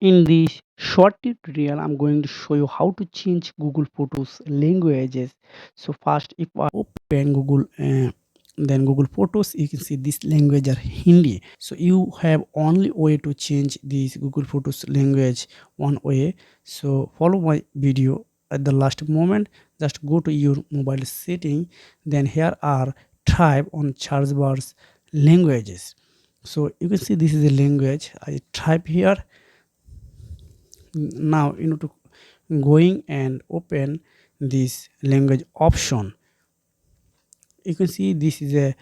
In this short tutorial, I'm going to show you how to change Google Photos languages. So first, if I open Google, then Google Photos, you can see this language are Hindi. So you have only way to change this Google Photos language one way. So follow my video at the last moment. Just go to your mobile setting. Then here are type on search bars languages. So you can see this is a language. I type here. Now you know to going and open this language option. You can see this is a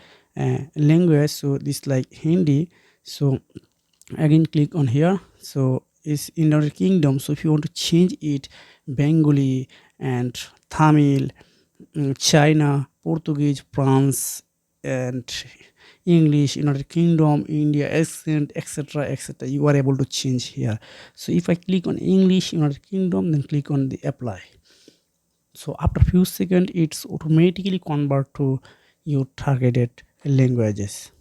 language, so this like Hindi. So again click on here. So it's in our kingdom, so if you want to change it, Bengali and Tamil, China, Portuguese, France, and English, United Kingdom, India, accent, etc., etc. You are able to change here. So if I click on English, United Kingdom, then click on the apply. So after few seconds, it's automatically convert to your targeted languages.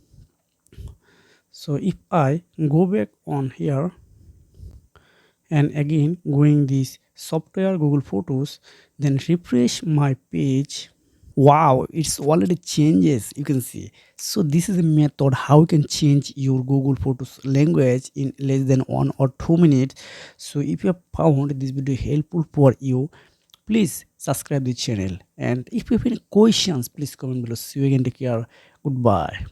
So if I go back on here and again going this software Google Photos, then refresh my page. Wow, it's already changes, you can see. So this is a method how you can change your Google Photos language in less than 1 or 2 minutes. So if you have found this video helpful for you, please subscribe the channel, and if you have any questions, please comment below. See you again, take care, goodbye.